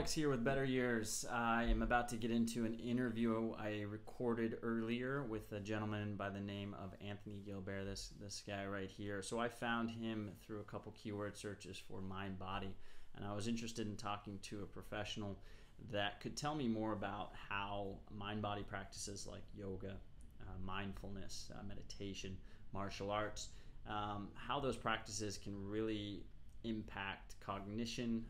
Alex here with Better Years. I am about to get into an interview I recorded earlier with a gentleman by the name of Anthony Gilbert, this guy right here. So I found him through a couple keyword searches for mind body, and I was interested in talking to a professional that could tell me more about how mind body practices like yoga, mindfulness, meditation, martial arts, how those practices can really impact cognition,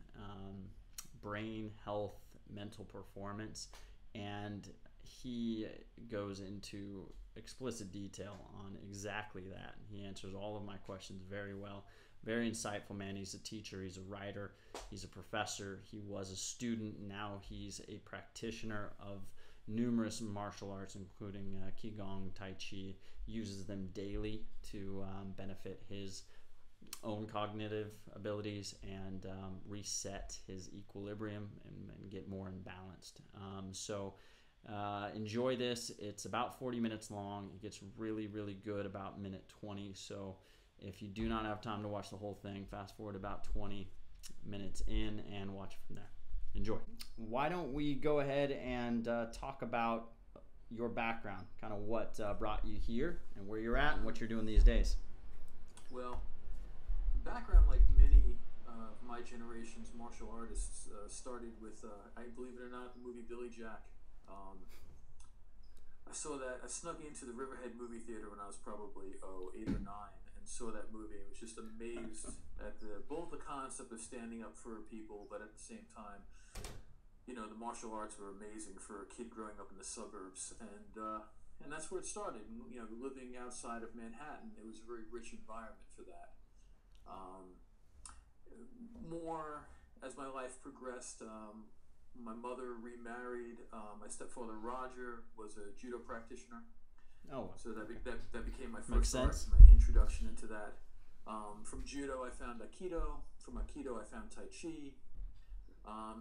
brain health, mental performance, and he goes into explicit detail on exactly that. He answers all of my questions very well. Very insightful man. He's a teacher, he's a writer, he's a professor, he was a student, now he's a practitioner of numerous martial arts, including Qigong, Tai Chi, uses them daily to benefit his own cognitive abilities and reset his equilibrium and get more imbalanced. So enjoy this. It's about 40 minutes long. It gets really, really good about minute 20. So if you do not have time to watch the whole thing, fast forward about 20 minutes in and watch it from there. Enjoy. Why don't we go ahead and talk about your background, kind of what brought you here and where you're at and what you're doing these days. Well, background, like many of my generation's martial artists, started with, I believe it or not, the movie Billy Jack. I snuck into the Riverhead movie theater when I was probably 8 or 9 and saw that movie. I was just amazed at both the concept of standing up for people, but at the same time, you know, the martial arts were amazing for a kid growing up in the suburbs, and that's where it started. You know, living outside of Manhattan, it was a very rich environment for that. More as my life progressed, my mother remarried. My stepfather Roger was a judo practitioner. Oh, so that became my first art, my introduction into that. From judo, I found Aikido. From Aikido, I found Tai Chi.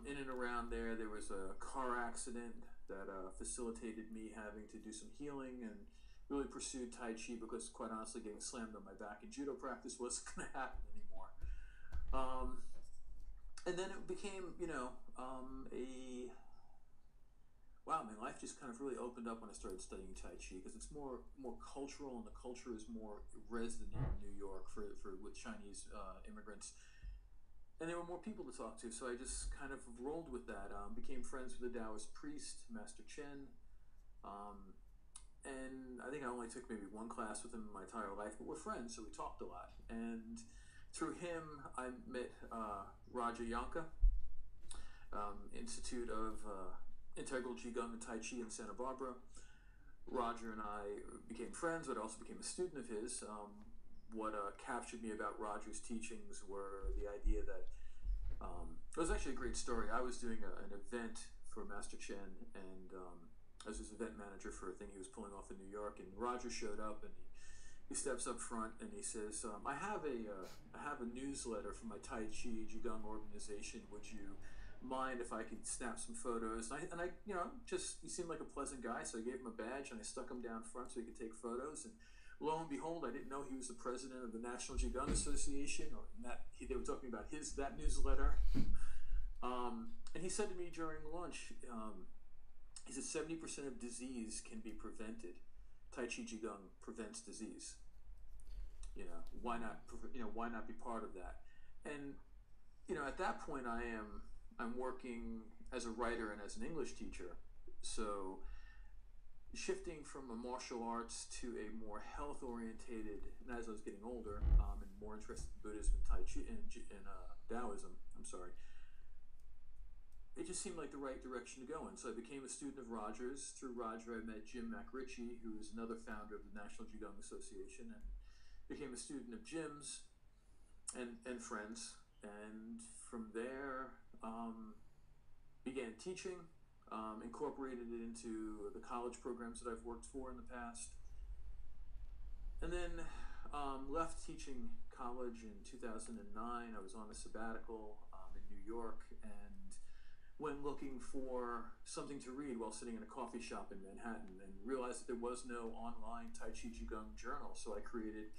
In and around there was a car accident that facilitated me having to do some healing and really pursued Tai Chi because, quite honestly, getting slammed on my back in judo practice wasn't going to happen anymore. And then it became, wow, my life just kind of really opened up when I started studying Tai Chi because it's more cultural, and the culture is more resident in New York with Chinese immigrants. And there were more people to talk to, so I just kind of rolled with that. Became friends with a Taoist priest, Master Chen. And I think I only took maybe one class with him in my entire life, but we're friends, so we talked a lot. And through him, I met Raja Yanka, Institute of Integral Qigong and Tai Chi in Santa Barbara. Roger and I became friends, but I also became a student of his. What captured me about Roger's teachings were the idea that it was actually a great story. I was doing an event for Master Chen, and I was his event manager for a thing he was pulling off in New York, and Roger showed up, and he steps up front and he says, I have a newsletter from my Tai Chi Qigong organization. Would you mind if I could snap some photos? And I he seemed like a pleasant guy, so I gave him a badge and I stuck him down front so he could take photos. And lo and behold, I didn't know he was the president of the National Qigong Association, or they were talking about that newsletter. And he said to me during lunch, he said 70% of disease can be prevented. Tai Chi Qigong prevents disease. Why not be part of that? And at that point, I'm working as a writer and as an English teacher. So shifting from a martial arts to a more health-orientated, and as I was getting older, and more interested in Buddhism and Tai Chi and Taoism, it just seemed like the right direction to go in. So I became a student of Roger's. Through Roger, I met Jim McRitchie, who is another founder of the National Qigong Association, and became a student of Jim's and friends. And from there, began teaching, incorporated it into the college programs that I've worked for in the past. And then left teaching college in 2009. I was on a sabbatical in New York, and went looking for something to read while sitting in a coffee shop in Manhattan, and realized that there was no online Tai Chi Qigong journal. So I created,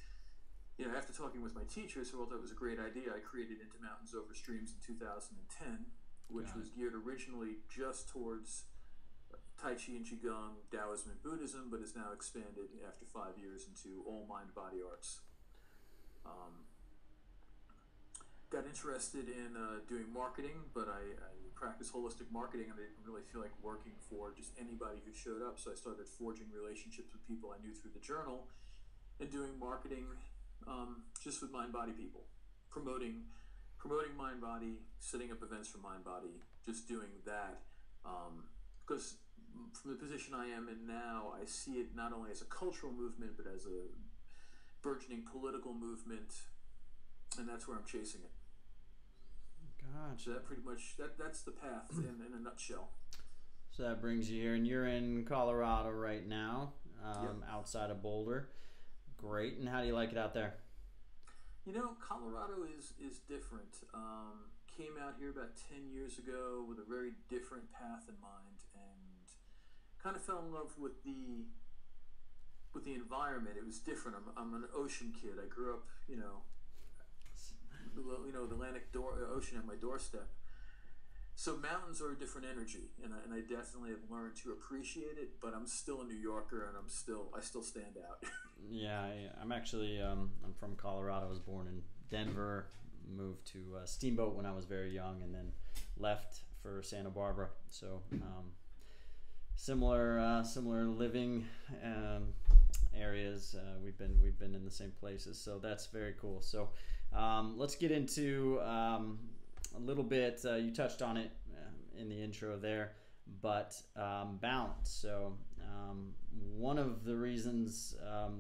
after talking with my teachers who thought it was a great idea, I created Into Mountains Over Streams in 2010, which was geared originally just towards Tai Chi and Qigong, Taoism and Buddhism, but is now expanded after 5 years into all mind-body arts. Got interested in doing marketing, but I practice holistic marketing, and I didn't really feel like working for just anybody who showed up. So I started forging relationships with people I knew through the journal, and doing marketing just with mind-body people, promoting mind-body, setting up events for mind-body, just doing that. Because from the position I am in now, I see it not only as a cultural movement, but as a burgeoning political movement, and that's where I'm chasing it. Gotcha. So that pretty much that's the path in a nutshell. So that brings you here, and you're in Colorado right now, Yep. outside of Boulder. Great. And how do you like it out there? You know, Colorado is different. Came out here about 10 years ago with a very different path in mind, and kind of fell in love with the environment. It was different. I'm an ocean kid. I grew up, the Atlantic Ocean at my doorstep. So mountains are a different energy, and I definitely have learned to appreciate it. But I'm still a New Yorker, and I still stand out. Yeah, I'm actually I'm from Colorado. I was born in Denver, moved to Steamboat when I was very young, and then left for Santa Barbara. So similar living areas. We've been in the same places, so that's very cool. So let's get into a little bit. You touched on it in the intro there, but balance. So one of the reasons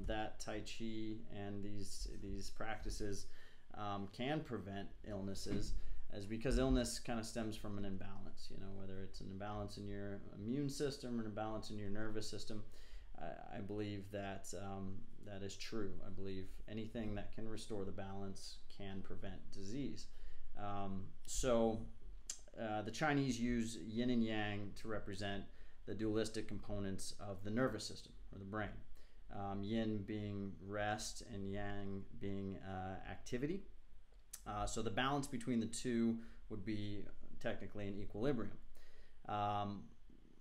that Tai Chi and these practices can prevent illnesses is because illness kind of stems from an imbalance. Whether it's an imbalance in your immune system or an imbalance in your nervous system. I believe that that is true. I believe anything that can restore the balance can prevent disease. The Chinese use yin and yang to represent the dualistic components of the nervous system or the brain. Yin being rest and yang being activity. So the balance between the two would be technically in equilibrium.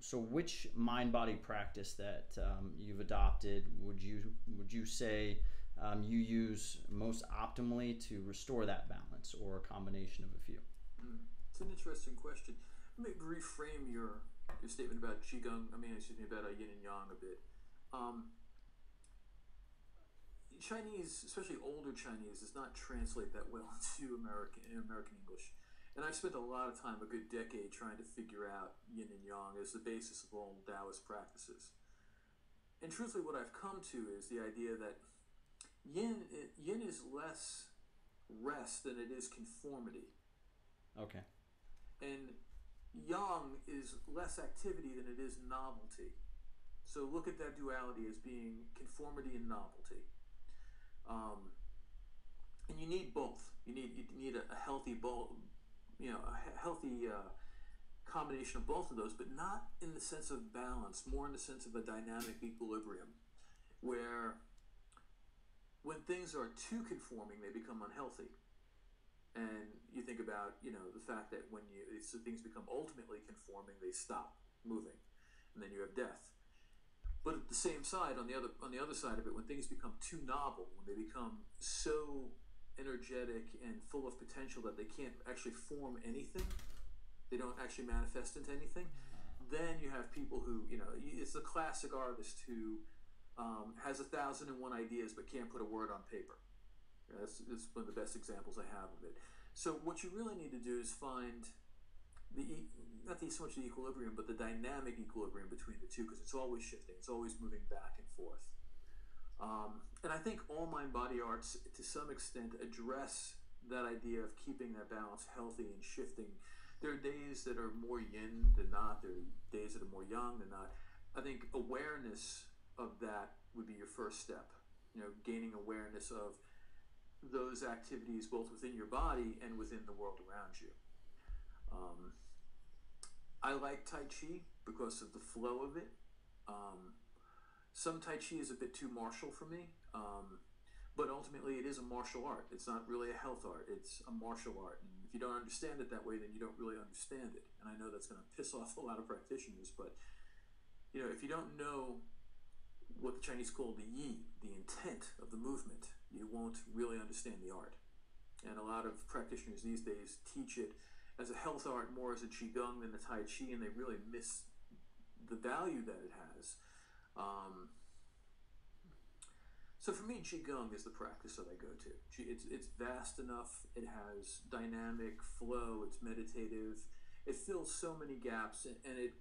So which mind-body practice that you've adopted would you say you use most optimally to restore that balance, or a combination of a few? It's an interesting question. Let me reframe your statement about Qigong. About yin and yang a bit. Chinese, especially older Chinese, does not translate that well into American English. And I've spent a lot of time, a good decade, trying to figure out yin and yang as the basis of all Taoist practices. And truthfully, what I've come to is the idea that yin is less rest than it is conformity. Okay. And yang is less activity than it is novelty. So look at that duality as being conformity and novelty. And you need both. You need a healthy healthy combination of both of those, but not in the sense of balance, more in the sense of a dynamic equilibrium, where when things are too conforming, they become unhealthy. And you think about, the fact that when things become ultimately conforming, they stop moving, and then you have death. But at the same side, on the other side of it, when things become too novel, when they become so energetic and full of potential that they can't actually form anything, they don't actually manifest into anything, then you have people who, it's the classic artist who has 1,001 ideas but can't put a word on paper. That's one of the best examples I have of it. So what you really need to do is find not so much the equilibrium, but the dynamic equilibrium between the two, because it's always shifting, it's always moving back and forth. And I think all mind-body arts, to some extent, address that idea of keeping that balance healthy and shifting. There are days that are more yin than not. There are days that are more yang than not. I think awareness of that would be your first step. Gaining awareness of those activities both within your body and within the world around you. I like Tai Chi because of the flow of it. Some Tai Chi is a bit too martial for me, but ultimately it is a martial art. It's not really a health art. It's a martial art. And If you don't understand it that way, then you don't really understand it. And I know that's going to piss off a lot of practitioners, but if you don't know what the Chinese call the yi, the intent of the movement, you won't really understand the art. And a lot of practitioners these days teach it as a health art more as a qigong than a tai chi, and they really miss the value that it has. So for me, qigong is the practice that I go to. It's vast enough. It has dynamic flow. It's meditative. It fills so many gaps, and it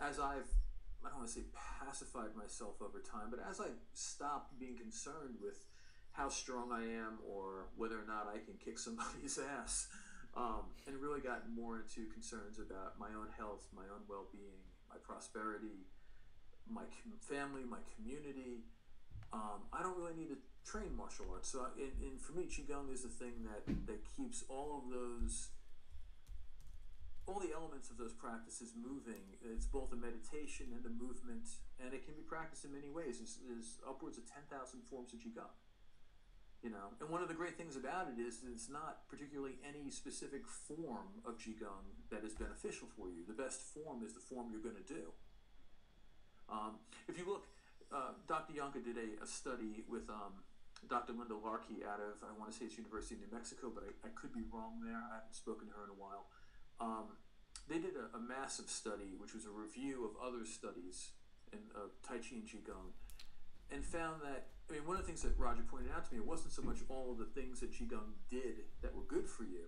as I don't want to say pacified myself over time, but as I stopped being concerned with how strong I am or whether or not I can kick somebody's ass, and really got more into concerns about my own health, my own well-being, my prosperity, my family, my community, I don't really need to train martial arts. So for me, qigong is the thing that keeps all the elements of those practices moving. It's both a meditation and a movement, and it can be practiced in many ways. There's upwards of 10,000 forms of qigong. And one of the great things about it is that it's not particularly any specific form of qigong that is beneficial for you. The best form is the form you're going to do. If you look, Dr. Yonka did a study with Dr. Linda Larkey out of, I want to say it's University of New Mexico, but I could be wrong there. I haven't spoken to her in a while. They did a massive study, which was a review of other studies of Tai Chi and Qigong, and found that, one of the things that Roger pointed out to me, it wasn't so much all of the things that Qigong did that were good for you.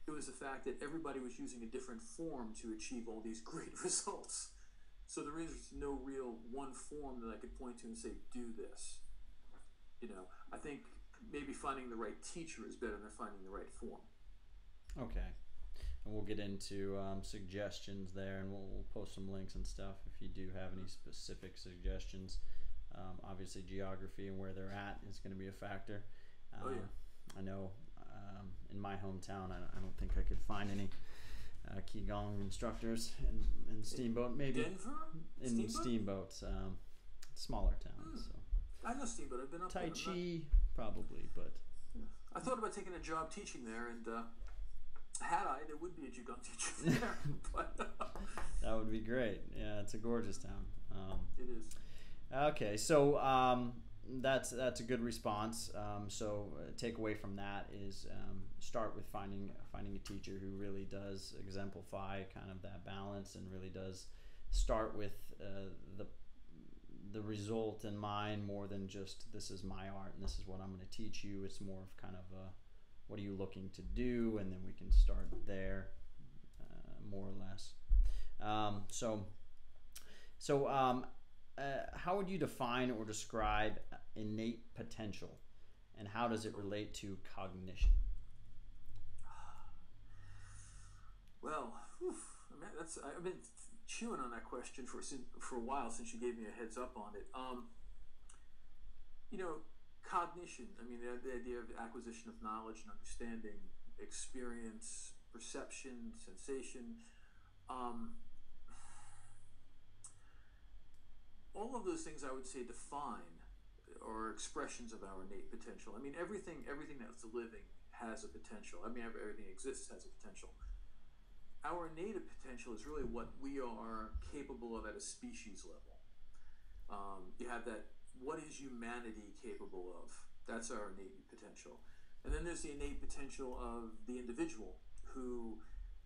It was the fact that everybody was using a different form to achieve all these great results. So there is no real one form that I could point to and say, do this. I think maybe finding the right teacher is better than finding the right form. Okay. And we'll get into suggestions there, and we'll post some links and stuff if you do have any specific suggestions. Obviously, geography and where they're at is going to be a factor. I know in my hometown, I don't think I could find any Qigong instructors in Steamboat. Maybe Denver? in Steamboat, smaller towns. So. I know Steamboat. I've been up Tai there. Chi, probably, but... Yeah. I thought about taking a job teaching there, and had I, there would be a Qigong teacher there. But, that would be great. Yeah, it's a gorgeous town. It is. Okay, so that's a good response. So takeaway from that is start with finding a teacher who really does exemplify kind of that balance and really does start with the result in mind more than just this is my art and this is what I'm going to teach you. It's more of kind of what are you looking to do, and then we can start there more or less. How would you define or describe innate potential, and how does it relate to cognition? Well, I've been chewing on that question for a while since you gave me a heads up on it. Cognition, the idea of acquisition of knowledge and understanding, experience, perception, sensation, all of those things I would say define or expressions of our innate potential. Everything that's living has a potential. Everything that exists has a potential. Our innate potential is really what we are capable of at a species level. You have that, what is humanity capable of? That's our innate potential. And then there's the innate potential of the individual who,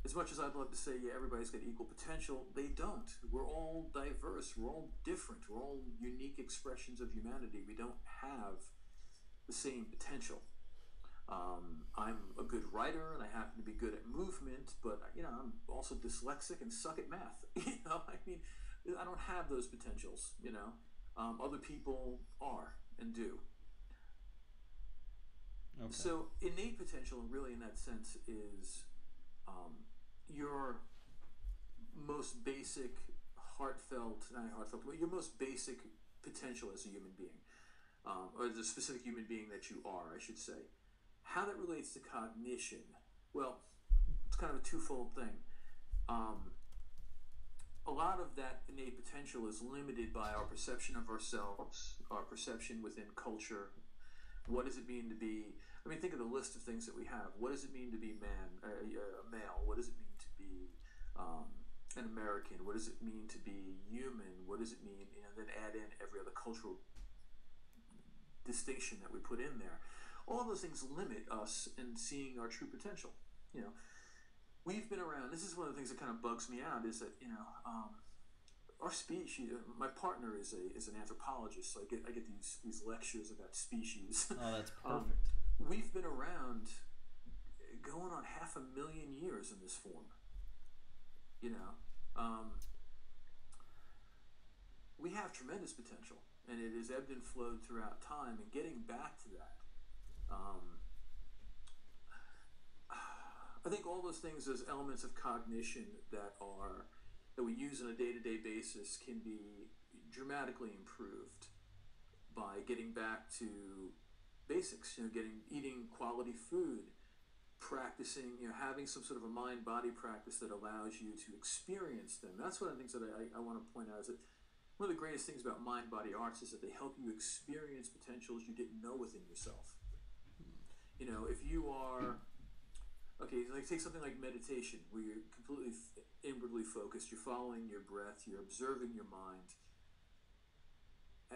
as much as I'd love to say, yeah, everybody's got equal potential, they don't. We're all diverse. We're all different. We're all unique expressions of humanity. We don't have the same potential. I'm a good writer, and I happen to be good at movement, but I'm also dyslexic and suck at math. I don't have those potentials. Other people are and do. Okay. So innate potential, really, in that sense, is your most basic, your most basic potential as a human being, or the specific human being that you are, I should say. How that relates to cognition? Well, it's kind of a twofold thing. A lot of that innate potential is limited by our perception of ourselves, our perception within culture, What does it mean to be? I mean, think of the list of things that we have. What does it mean to be a male? What does it mean to be an American? What does it mean to be human? What does it mean? And then add in every other cultural distinction that we put in there. All those things limit us in seeing our true potential. You know, we've been around. This is one of the things that kind of bugs me out. Is that our species. My partner is an anthropologist, so I get these lectures about species. Oh, that's perfect. We've been around going on 500,000 years in this form. You know, we have tremendous potential, and it has ebbed and flowed throughout time. And getting back to that, I think all those things, those elements of cognition that we use on a day-to-day basis, can be dramatically improved by getting back to basics. Eating quality food, practicing, having some sort of a mind-body practice that allows you to experience them. That's one of the things that I want to point out, is that one of the greatest things about mind-body arts is that they help you experience potentials you didn't know within yourself. If you are, take something like meditation, where you're completely inwardly focused, you're following your breath, you're observing your mind.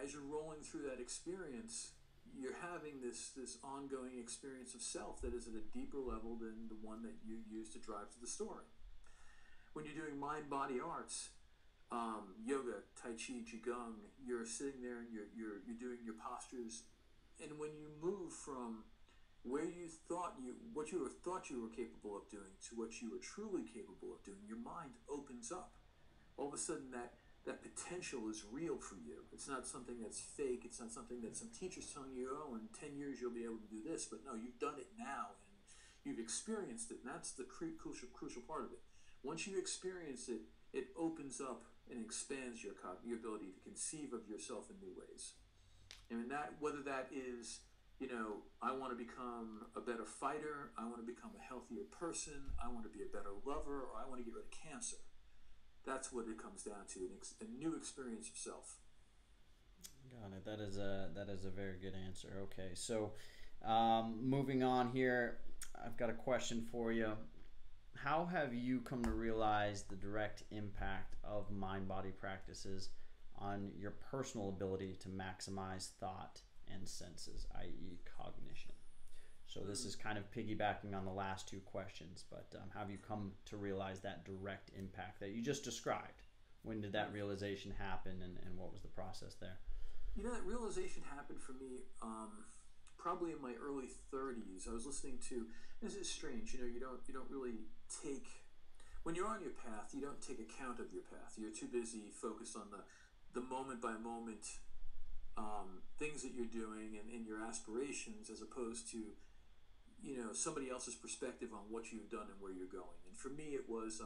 As you're rolling through that experience, you're having this ongoing experience of self that is at a deeper level than the one that you use to drive to the story. When you're doing mind-body arts, yoga, tai chi, qigong, you're sitting there and you're doing your postures, and when you move from what you thought you were capable of doing to what you were truly capable of doing, your mind opens up. All of a sudden, that potential is real for you. It's not something that's fake. It's not something that some teacher's telling you, oh, in 10 years you'll be able to do this. But no, you've done it now, and you've experienced it, and that's the crucial part of it. Once you experience it, it opens up and expands your ability to conceive of yourself in new ways. And whether that is, I want to become a better fighter, I want to become a healthier person, I want to be a better lover, or I want to get rid of cancer. That's what it comes down to, a new experience of self. Got it. That is a very good answer. Okay, so moving on here, I've got a question for you. How have you come to realize the direct impact of mind-body practices on your personal ability to maximize thought and senses, i.e. cognition? So this is kind of piggybacking on the last two questions, but how have you come to realize that direct impact that you just described? When did that realization happen, and what was the process there? That realization happened for me probably in my early 30s. I was listening to, this is strange, you don't really take, when you're on your path, you don't take account of your path. You're too busy focused on the moment by moment things that you're doing and your aspirations, as opposed to somebody else's perspective on what you've done and where you're going. And for me, it was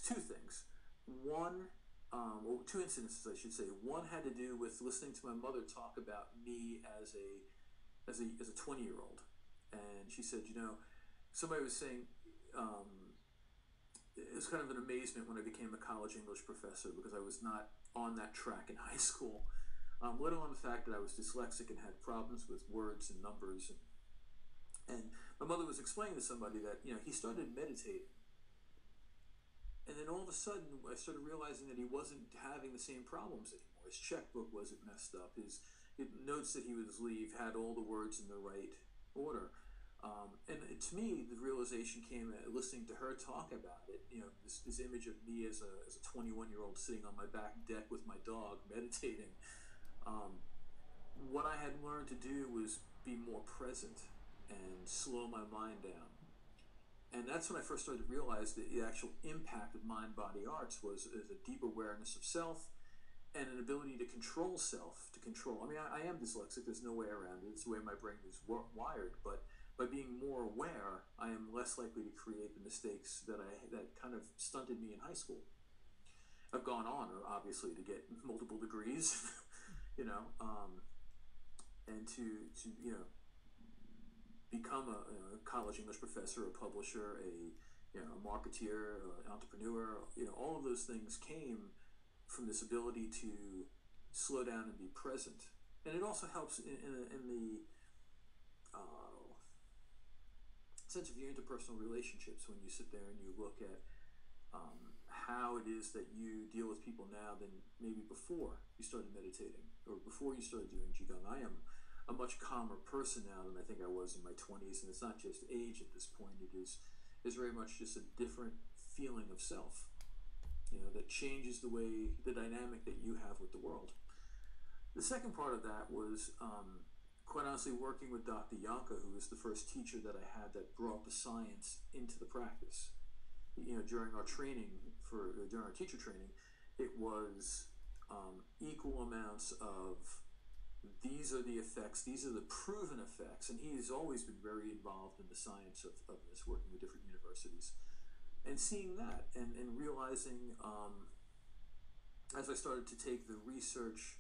two things. One, two incidences, I should say. One had to do with listening to my mother talk about me as a 20-year-old, and she said, somebody was saying, it was kind of an amazement when I became a college English professor, because I was not on that track in high school. Let alone the fact that I was dyslexic and had problems with words and numbers. And my mother was explaining to somebody that, he started meditating. And then all of a sudden, I started realizing that he wasn't having the same problems anymore. His checkbook wasn't messed up. His notes that he would leave had all the words in the right order. And to me, the realization came listening to her talk about it. This image of me as a 21-year-old sitting on my back deck with my dog meditating. What I had learned to do was be more present and slow my mind down. And that's when I first started to realize that the actual impact of mind-body arts was a deep awareness of self and an ability to control self, I mean, I am dyslexic, there's no way around it, it's the way my brain is wired, but by being more aware, I am less likely to create the mistakes that kind of stunted me in high school. I've gone on, obviously, to get multiple degrees, and to become a college English professor, a publisher, a marketeer, an entrepreneur. All of those things came from this ability to slow down and be present. And it also helps in the sense of your interpersonal relationships when you sit there and you look at how it is that you deal with people now than maybe before you started meditating or before you started doing Qigong. I am a much calmer person now than I think I was in my 20s, and it's not just age at this point. It is very much just a different feeling of self, that changes the way, the dynamic that you have with the world. The second part of that was, quite honestly, working with Dr. Yanka, who was the first teacher that I had that brought the science into the practice. During our training, during our teacher training, it was equal amounts of these are the effects, these are the proven effects, and he has always been very involved in the science of this, working with different universities. And seeing that and realizing, as I started to take the research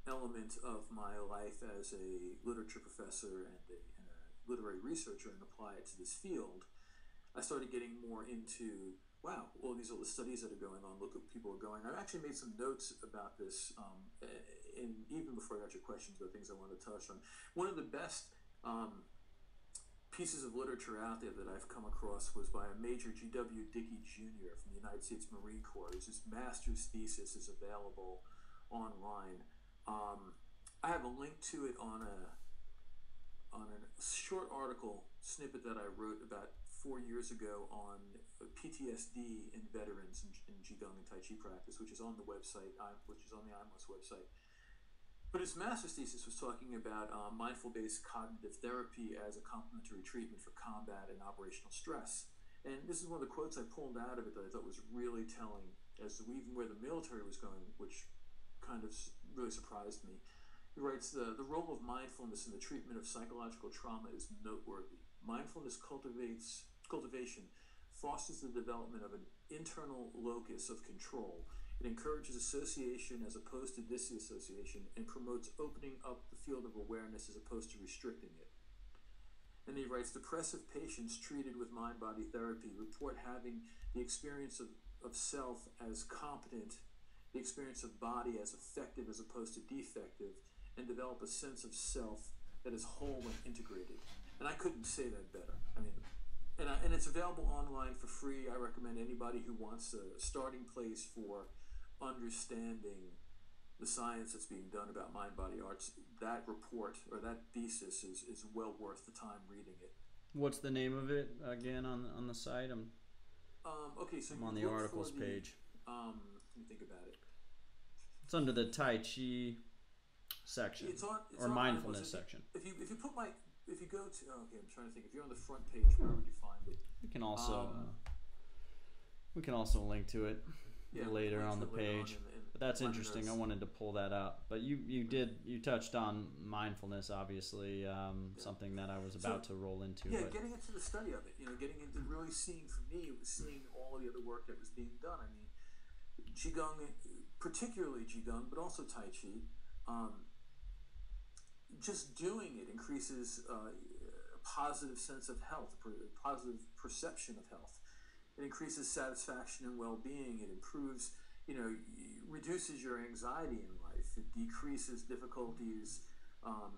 element of my life as a literature professor and a literary researcher and apply it to this field, I started getting more into, wow, all these are the studies that are going on, look what people are going. I've actually made some notes about this, even before I got your questions about things I wanted to touch on. One of the best pieces of literature out there that I've come across was by a Major G.W. Dickey Jr. from the United States Marine Corps. His master's thesis is available online. I have a link to it on a short article snippet that I wrote about 4 years ago on PTSD in veterans in Qigong and Tai Chi practice, which is on the website, which is on the IMOS website. But his master's thesis was talking about mindful-based cognitive therapy as a complementary treatment for combat and operational stress. And this is one of the quotes I pulled out of it that I thought was really telling as to even where the military was going, which kind of really surprised me. He writes, the role of mindfulness in the treatment of psychological trauma is noteworthy. Mindfulness cultivation fosters the development of an internal locus of control. It encourages association as opposed to disassociation and promotes opening up the field of awareness as opposed to restricting it. And he writes, depressive patients treated with mind-body therapy report having the experience of self as competent, the experience of body as effective as opposed to defective, and develop a sense of self that is whole and integrated. And I couldn't say that better. I mean, and it's available online for free. I recommend anybody who wants a starting place for understanding the science that's being done about mind-body arts. That report or that thesis is well worth the time reading it. What's the name of it again on the site? Okay, so I'm on the articles page. Let me think about it. It's under the Tai Chi section, it's or on mindfulness section. If you go to, okay, I'm trying to think. If you're on the front page, where would you find it? We can also link to it later on the page. But that's interesting. Notes. I wanted to pull that up. But you touched on mindfulness, obviously, something that I was about to roll into. Yeah, getting into the study of it, getting into really seeing, for me, it was seeing all the other work that was being done. I mean, Qigong, particularly Qigong, but also Tai Chi, just doing it increases a positive sense of health, a positive perception of health. It increases satisfaction and well-being. It improves, reduces your anxiety in life. It decreases difficulties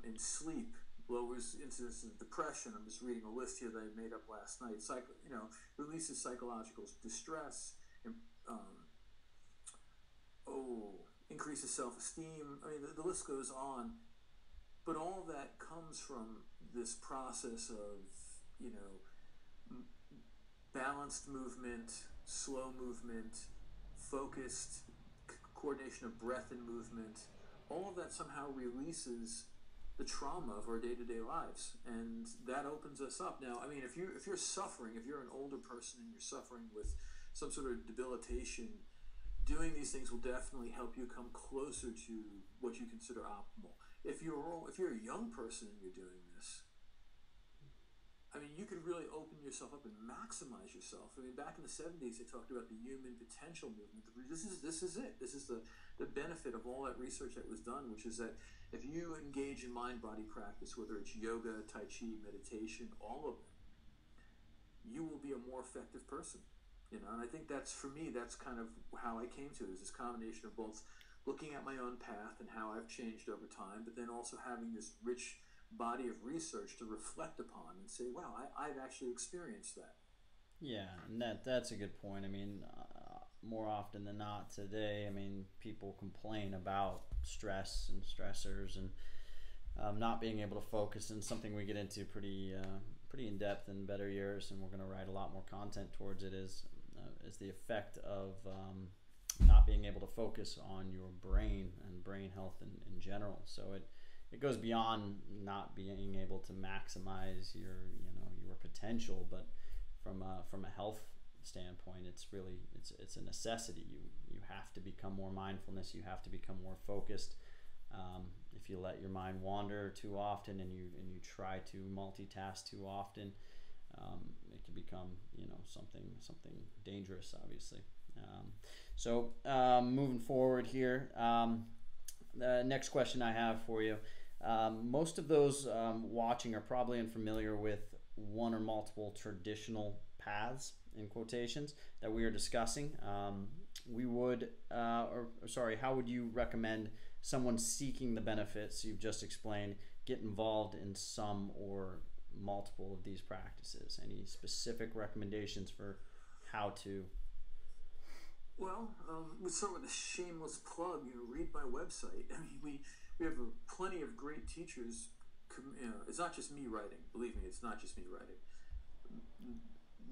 in sleep, lowers incidence of depression. I'm just reading a list here that I made up last night. Releases psychological distress, increases self-esteem. I mean, the list goes on. But all that comes from this process of, balanced movement, slow movement, focused coordination of breath and movement. All of that somehow releases the trauma of our day-to-day lives, and that opens us up. Now, I mean, if you're suffering, if you're an older person and you're suffering with some sort of debilitation, doing these things will definitely help you come closer to what you consider optimal. If you're a young person and you're doing this, I mean, you could really open yourself up and maximize yourself. I mean, back in the 70s, they talked about the human potential movement. This is it. This is the benefit of all that research that was done, which is that if you engage in mind-body practice, whether it's yoga, Tai Chi, meditation, all of them, you will be a more effective person. And I think that's, for me, that's kind of how I came to it, is this combination of both looking at my own path and how I've changed over time, but then also having this rich body of research to reflect upon and say, wow, I've actually experienced that. Yeah, and that's a good point. I mean, more often than not today, I mean, people complain about stress and stressors and not being able to focus. And something we get into pretty in depth in Better Years, and we're going to write a lot more content towards it. Is the effect of not being able to focus on your brain and brain health in general. So it goes beyond not being able to maximize your potential, but from a health standpoint, it's a necessity. You have to become more mindfulness. You have to become more focused. If you let your mind wander too often and you try to multitask too often, it can become something dangerous, obviously. Moving forward here, the next question I have for you. Most of those watching are probably unfamiliar with one or multiple traditional paths, in quotations, that we are discussing. How would you recommend someone seeking the benefits you've just explained get involved in some or multiple of these practices? Any specific recommendations for how to? Well, let's start with a shameless plug. Read my website. I mean, we have plenty of great teachers. It's not just me writing. Believe me, it's not just me writing.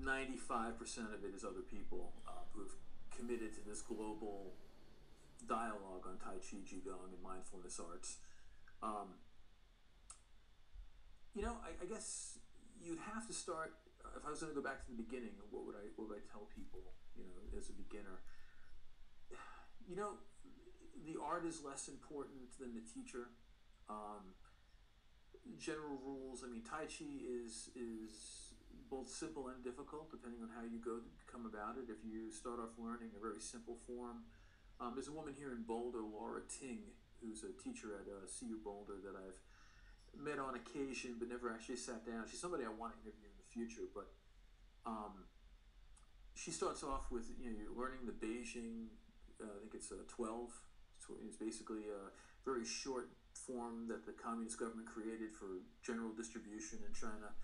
95% of it is other people who have committed to this global dialogue on Tai Chi, Qigong, and mindfulness arts. I guess you'd have to start. If I was going to go back to the beginning, what would I tell people? As a beginner, the art is less important than the teacher. General rules. I mean, Tai Chi is both simple and difficult depending on how you come about it. If you start off learning a very simple form, there's a woman here in Boulder, Laura Ting, who's a teacher at CU Boulder that I've met on occasion but never actually sat down. She's somebody I want to interview in the future, but she starts off with learning the Beijing. I think it's 12. It's basically a very short form that the communist government created for general distribution in China.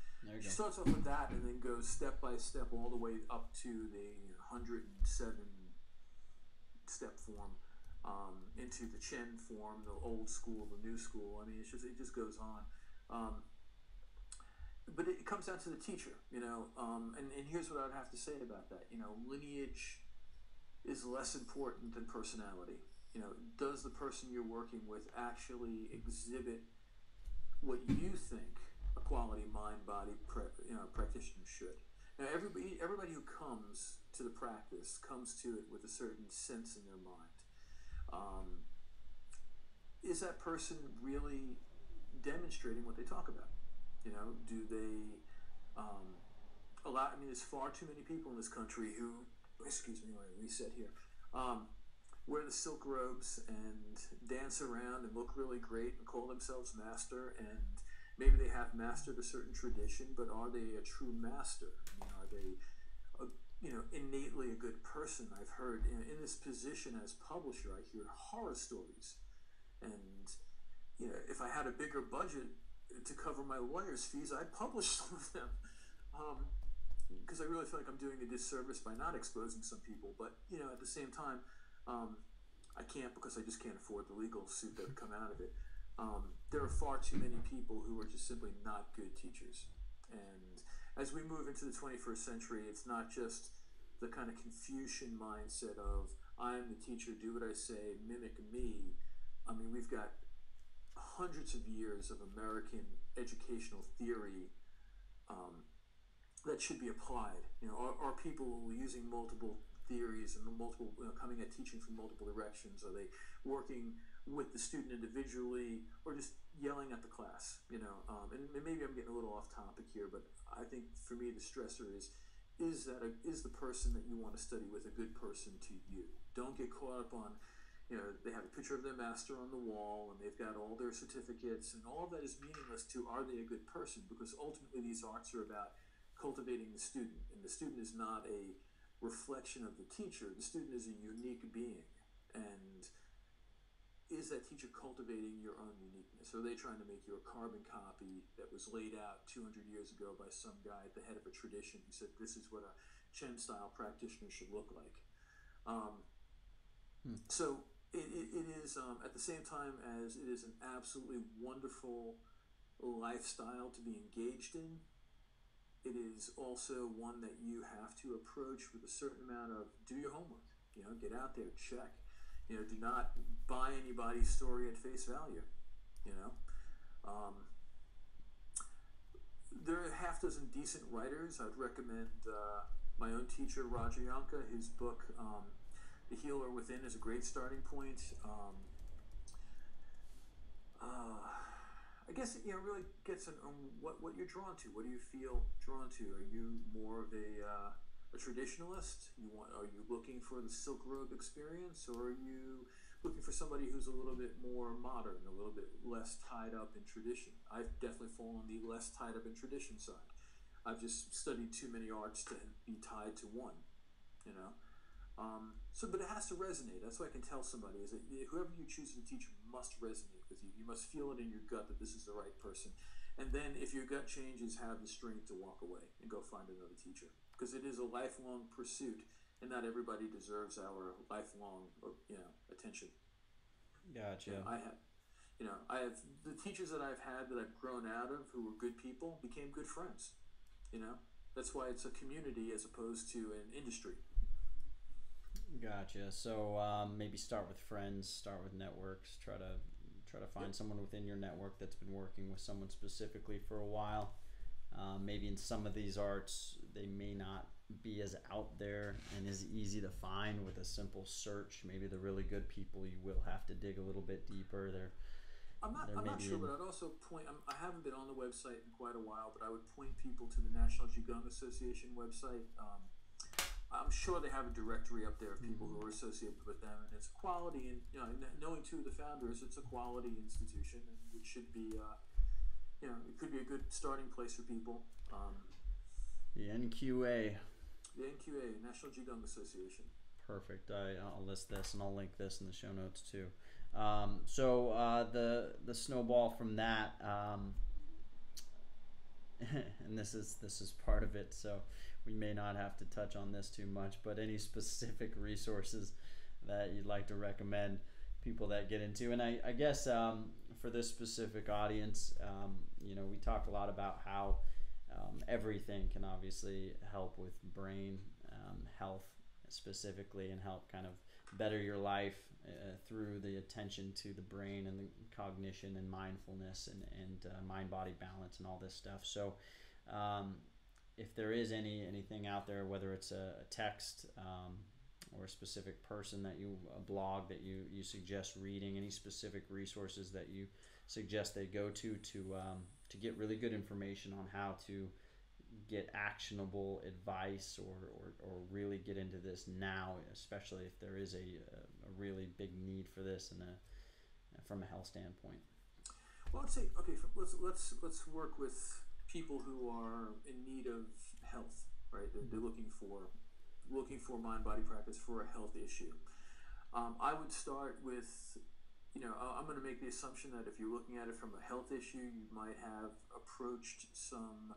She starts off with that and then goes step by step all the way up to the 107 step form, into the Chen form, the old school, the new school. I mean, it just goes on. But it comes down to the teacher, and here's what I would have to say about that. Lineage is less important than personality. Does the person you're working with actually exhibit what you think a quality mind-body practitioner should? Now, everybody who comes to the practice comes to it with a certain sense in their mind. Is that person really demonstrating what they talk about? Do they allow? I mean, there's far too many people in this country who, excuse me, let me reset here, wear the silk robes and dance around and look really great and call themselves master, and maybe they have mastered a certain tradition, but are they a true master? Are they innately a good person? I've heard in this position as publisher, I hear horror stories, and if I had a bigger budget to cover my lawyer's fees, I'd publish some of them, because I really feel like I'm doing a disservice by not exposing some people. But at the same time, I can't, because I just can't afford the legal suit that would come out of it. There are far too many people who are just simply not good teachers. And as we move into the 21st century, it's not just the kind of Confucian mindset of I'm the teacher, do what I say, mimic me. I mean, we've got hundreds of years of American educational theory that should be applied. Are people using multiple theories and multiple coming at teaching from multiple directions? Are they working with the student individually, or just yelling at the class? And maybe I'm getting a little off topic here, but I think for me the stressor is the person that you want to study with a good person to you. Don't get caught up on they have a picture of their master on the wall and they've got all their certificates, and all of that is meaningless to are they a good person, because ultimately these arts are about cultivating the student, and the student is not a reflection of the teacher. The student is a unique being, and is that teacher cultivating your own uniqueness? Are they trying to make you a carbon copy that was laid out 200 years ago by some guy at the head of a tradition who said this is what a Chen style practitioner should look like? So it is, at the same time as it is an absolutely wonderful lifestyle to be engaged in, it is also one that you have to approach with a certain amount of do your homework. Get out there, check. Do not buy anybody's story at face value. There are a half dozen decent writers. I'd recommend my own teacher, Roger Yonka. His book, The Healer Within, is a great starting point. I guess it really gets on what you're drawn to. What do you feel drawn to? Are you more of a traditionalist? Are you looking for the Silk Road experience, or are you looking for somebody who's a little bit more modern, a little bit less tied up in tradition? I've definitely fallen on the less tied up in tradition side. I've just studied too many arts to be tied to one, but it has to resonate. That's what I can tell somebody, is that whoever you choose to teach must resonate with you. You must feel it in your gut that this is the right person. And then if your gut changes, have the strength to walk away and go find another teacher. Because it is a lifelong pursuit, and not everybody deserves our lifelong, attention. Gotcha. I have the teachers that I've had that I've grown out of who were good people became good friends. That's why it's a community as opposed to an industry. Gotcha. So maybe start with friends, start with networks. Try to find someone within your network that's been working with someone specifically for a while. Maybe in some of these arts, they may not be as out there and as easy to find with a simple search. Maybe the really good people, you will have to dig a little bit deeper. I'm not sure, but I'd also point. I haven't been on the website in quite a while, but I would point people to the National Qigong Association website. I'm sure they have a directory up there of people who are associated with them, and it's quality. And knowing two of the founders, it's a quality institution, and it should be. It could be a good starting place for people. The NQA. The NQA, National Qigong Association. Perfect. I'll list this and I'll link this in the show notes too. So the snowball from that, and this is part of it. So we may not have to touch on this too much, but any specific resources that you'd like to recommend people that get into. And I guess for this specific audience, we talk a lot about how everything can obviously help with brain health specifically, and help kind of better your life through the attention to the brain and the cognition and mindfulness and mind-body balance and all this stuff. So if there is anything out there, whether it's a text or a specific person that a blog that you suggest reading, any specific resources that you suggest they go to get really good information on how to get actionable advice or really get into this now, especially if there is a really big need for this from a health standpoint. Well, I'd say let's work with people who are in need of health, right? They're looking for mind-body practice for a health issue. I would start with, I'm going to make the assumption that if you're looking at it from a health issue, you might have approached some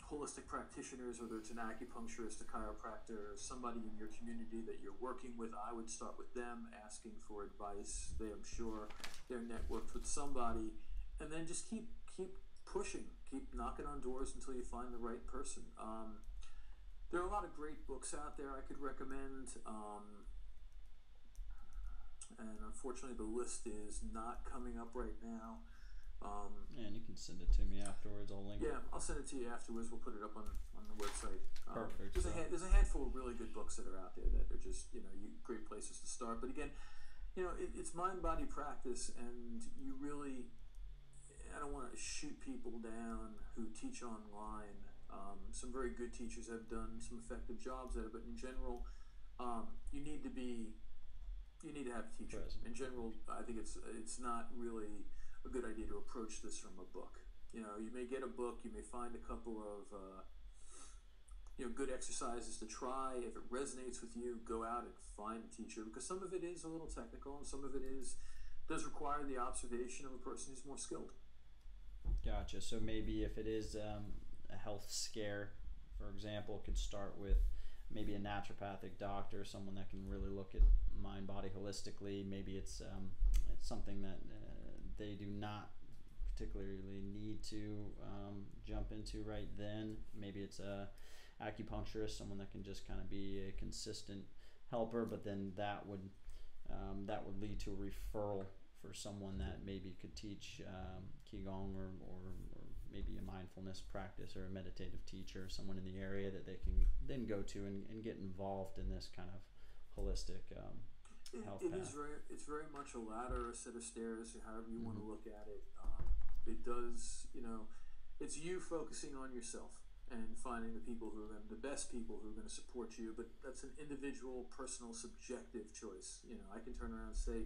holistic practitioners, whether it's an acupuncturist, a chiropractor, or somebody in your community that you're working with. I would start with them, asking for advice. I'm sure they're networked with somebody, and then just keep pushing, keep knocking on doors until you find the right person. There are a lot of great books out there I could recommend, and unfortunately the list is not coming up right now. And you can send it to me afterwards. I'll link it. Yeah, I'll send it to you afterwards. We'll put it up on the website. Perfect. There's a handful of really good books that are out there that are just great places to start. But again, it's mind-body practice, and you really, I don't want to shoot people down who teach online. Some very good teachers have done some effective jobs at it, but in general, you need to have a teacher. Present. In general, I think it's not really a good idea to approach this from a book. You may get a book, you may find a couple of good exercises to try. If it resonates with you, go out and find a teacher, because some of it is a little technical and some of it does require the observation of a person who's more skilled. Gotcha. So maybe if it is a health scare, for example, it could start with maybe a naturopathic doctor, someone that can really look at mind, body holistically. Maybe it's something that they do not particularly need to jump into right then. Maybe it's a acupuncturist, someone that can just kind of be a consistent helper, but then that would lead to a referral for someone that maybe could teach Qigong or maybe a mindfulness practice or a meditative teacher, someone in the area that they can then go to and get involved in this kind of holistic health path. It's very much a ladder, a set of stairs, however you want to look at it. It does, it's you focusing on yourself and finding the best people who are going to support you, but that's an individual, personal, subjective choice. I can turn around and say,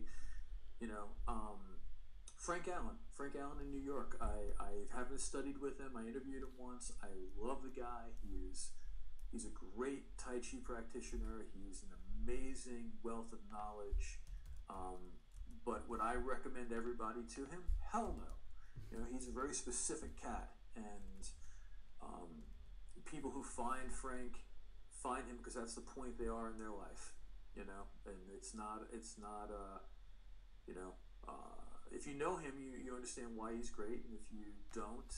Frank Allen in New York. I haven't studied with him. I interviewed him once. I love the guy. He's a great Tai Chi practitioner. He's an amazing wealth of knowledge. But would I recommend everybody to him? Hell no. He's a very specific cat, and people who find Frank find him because that's the point they are in their life. And it's not. If you know him, you understand why he's great, and if you don't,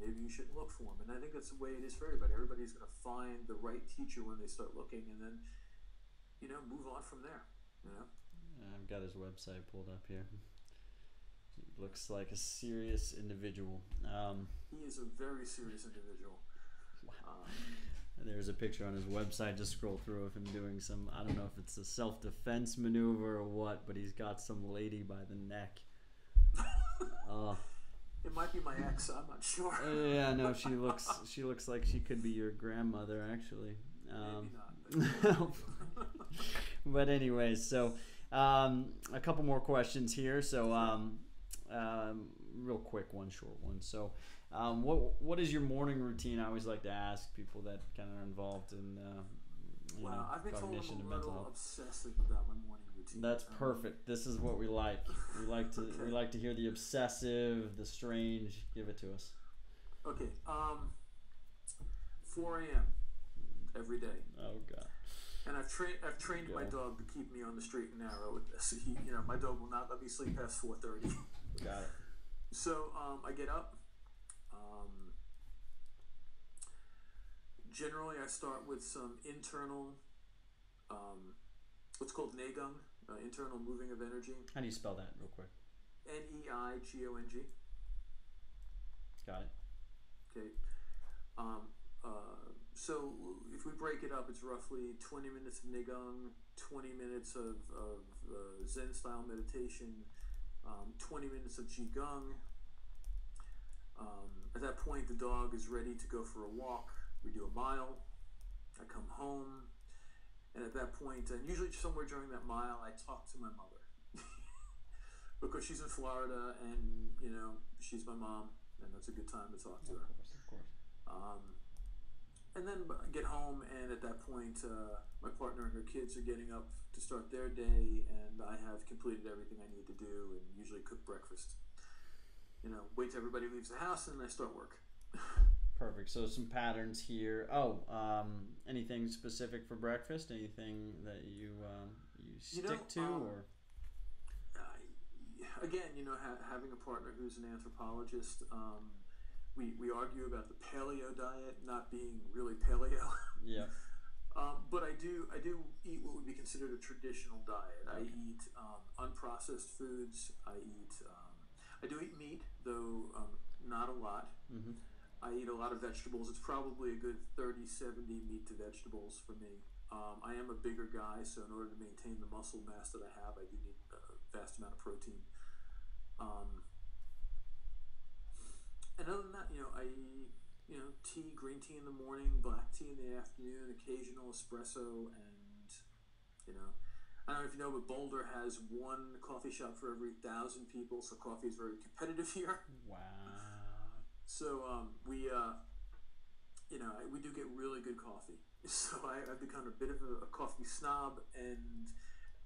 maybe you shouldn't look for him. And I think that's the way it is for everybody. Everybody's going to find the right teacher when they start looking, and then, move on from there. I've got his website pulled up here. He looks like a serious individual. He is a very serious individual. Wow. There's a picture on his website. Just scroll through of him doing some, I don't know if it's a self-defense maneuver or what, but he's got some lady by the neck. It might be my ex. I'm not sure. Yeah, no, she looks like she could be your grandmother, actually. Maybe not. But anyways, so a couple more questions here. So real quick, one short one. So what is your morning routine? I always like to ask people that kind of are involved in I've been told cognition I'm and a mental little health. obsessive about my morning routine. That's perfect. This is what we like. We like to Okay. we like to hear the obsessive, the strange. Give it to us. Okay. 4 a.m. every day. Oh God. And I've trained my dog to keep me on the straight and narrow with this. My dog will not let me sleep past 4:30. Got it. So I get up. Generally, I start with some internal, what's called Neigong, internal moving of energy. How do you spell that, real quick? Neigong. Got it. Okay. So if we break it up, it's roughly 20 minutes of Neigong, 20 minutes of Zen style meditation, 20 minutes of Qigong. At that point, the dog is ready to go for a walk. We do a mile. I come home, and at that point, and usually somewhere during that mile, I talk to my mother because she's in Florida, and she's my mom, and that's a good time to talk to her. Of course. And then I get home, and at that point, my partner and her kids are getting up to start their day, and I have completed everything I need to do, and usually cook breakfast. Wait till everybody leaves the house, and then I start work. Perfect. So some patterns here. Anything specific for breakfast? Anything that you stick to, or? Again, having a partner who's an anthropologist, we argue about the paleo diet not being really paleo. Yeah. But I do eat what would be considered a traditional diet. Okay. I eat unprocessed foods. I do eat meat, though not a lot. Mm-hmm. I eat a lot of vegetables. It's probably a good 30-70 meat to vegetables for me. I am a bigger guy, so in order to maintain the muscle mass that I have, I do need a vast amount of protein. And other than that, I eat, green tea in the morning, black tea in the afternoon, occasional espresso, and, I don't know if you know, but Boulder has one coffee shop for every 1,000 people, so coffee is very competitive here. Wow. So we we do get really good coffee. So I've become a bit of a coffee snob and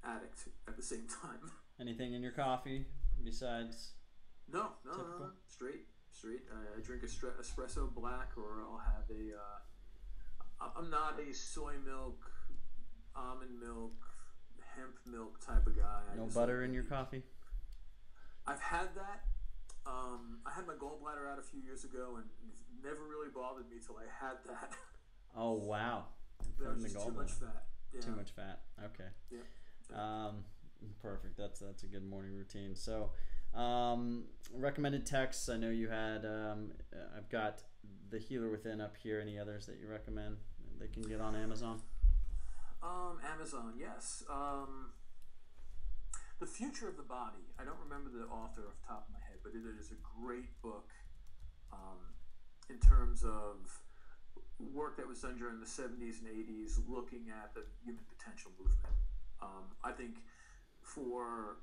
addict at the same time. Anything in your coffee besides No. typical? Straight. I drink espresso black, or I'll have a. I'm not a soy milk, almond milk, hemp milk type of guy. No butter in your coffee? I've had that. I had my gallbladder out a few years ago, and it never really bothered me till I had that. Oh wow! There was just too much fat. Yeah. Too much fat. Okay. Yeah. Perfect. That's a good morning routine. So, recommended texts. I know you had. I've got The Healer Within up here. Any others that you recommend they can get on Amazon? Amazon, yes. The Future of the Body. I don't remember the author off the top of my head, but it is a great book in terms of work that was done during the 70s and 80s looking at the human potential movement. I think for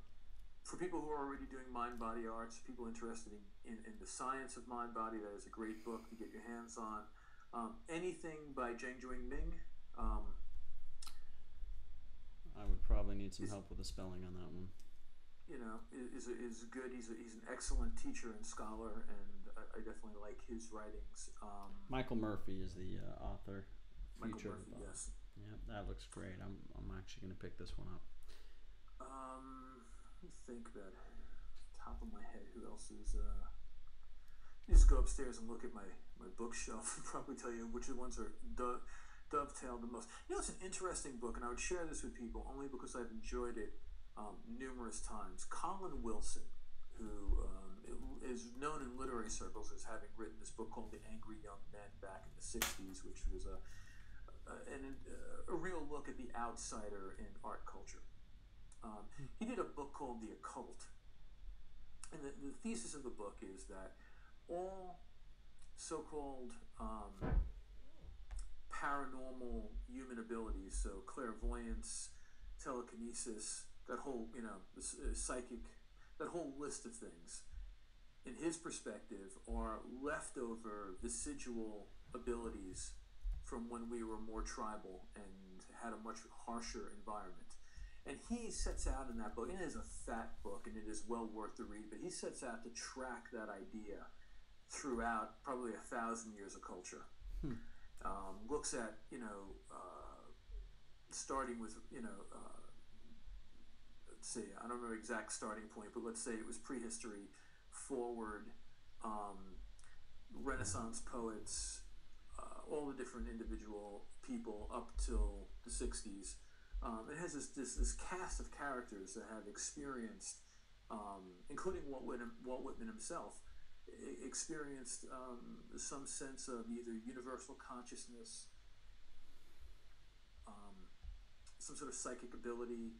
people who are already doing mind-body arts, people interested in the science of mind-body, that is a great book to get your hands on. Anything by Zheng Ming. I would probably need some help with the spelling on that one. Is good. He's an excellent teacher and scholar, and I definitely like his writings. Michael Murphy is the author. Michael Murphy, yes. Yeah, that looks great. I'm actually going to pick this one up. Let me think about it. Top of my head, who else is? You just go upstairs and look at my bookshelf and probably tell you which ones are dovetailed the most. It's an interesting book, and I would share this with people only because I've enjoyed it numerous times. Colin Wilson, who is known in literary circles as having written this book called The Angry Young Men back in the 60s, which was a real look at the outsider in art culture. He did a book called The Occult, and the thesis of the book is that all so-called paranormal human abilities, so clairvoyance, telekinesis, that whole, psychic, that whole list of things, in his perspective, are leftover vestigial abilities from when we were more tribal and had a much harsher environment. And he sets out in that book, and it is a fat book, and it is well worth the read, but he sets out to track that idea throughout probably 1,000 years of culture. Looks at, starting with, let's see, I don't remember the exact starting point, but let's say it was prehistory, forward, Renaissance poets, all the different individual people up till the 60s. It has this cast of characters that have experienced, including Walt Whitman himself, experienced some sense of either universal consciousness, some sort of psychic ability,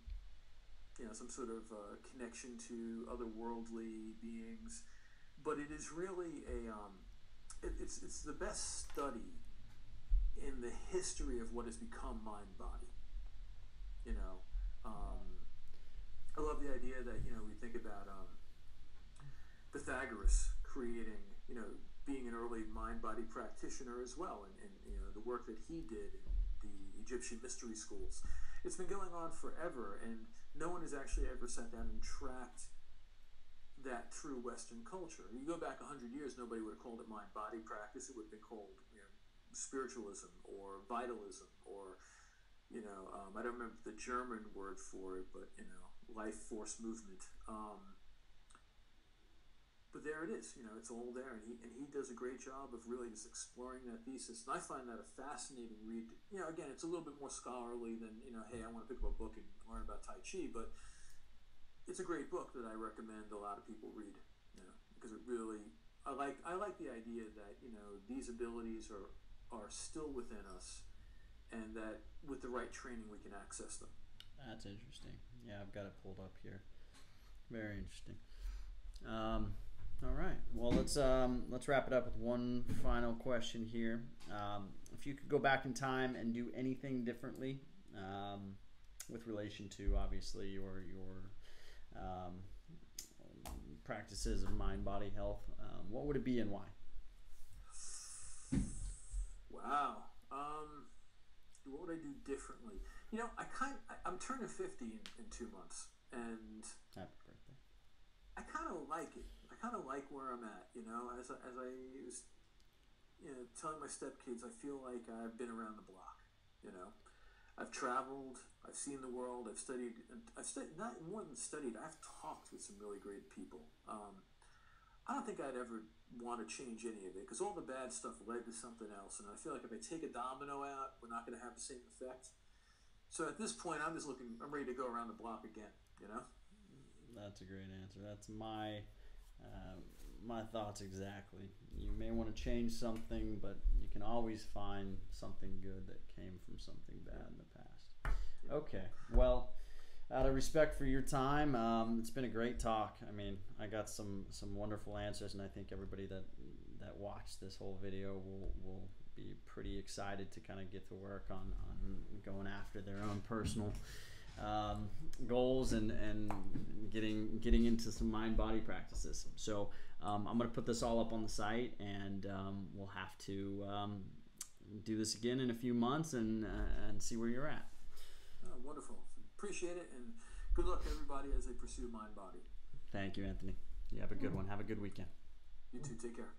some sort of connection to otherworldly beings. But it is really it's the best study in the history of what has become mind-body. I love the idea that we think about Pythagoras creating, being an early mind-body practitioner as well, and the work that he did in the Egyptian mystery schools. It's been going on forever, and no one has actually ever sat down and tracked that through Western culture. You go back 100 years, nobody would have called it mind-body practice. It would have been called spiritualism or vitalism, or I don't remember the German word for it, but life force movement. But there it is. It's all there, and he does a great job of really just exploring that thesis. And I find that a fascinating read. Again, it's a little bit more scholarly than hey, I want to pick up a book and learn about Tai Chi, but it's a great book that I recommend a lot of people read. Because it really, I like the idea that these abilities are still within us, and that with the right training we can access them. That's interesting. Yeah, I've got it pulled up here. Very interesting. All right. Well, let's wrap it up with one final question here. If you could go back in time and do anything differently, with relation to obviously your practices of mind-body health, what would it be and why? Wow. What would I do differently? I'm turning 50 in 2 months, and Happy birthday. I kind of like it. I kind of like where I'm at. As I was, telling my stepkids, I feel like I've been around the block. I've traveled, I've seen the world, I've studied, not more than studied. I've talked with some really great people. I don't think I'd ever want to change any of it because all the bad stuff led to something else, and I feel like if I take a domino out, we're not going to have the same effect. So at this point, I'm ready to go around the block again. That's a great answer. That's my thoughts exactly. You may want to change something, but you can always find something good that came from something bad in the past. Okay, well, out of respect for your time, it's been a great talk. I mean, I got some wonderful answers, and I think everybody that watched this whole video will be pretty excited to kind of get to work on going after their own personal goals and getting into some mind-body practices. So I'm going to put this all up on the site, and we'll have to do this again in a few months and see where you're at. Oh, wonderful. Appreciate it, and good luck to everybody as they pursue mind-body. Thank you, Anthony. You have a good one. Have a good weekend. You too. Take care.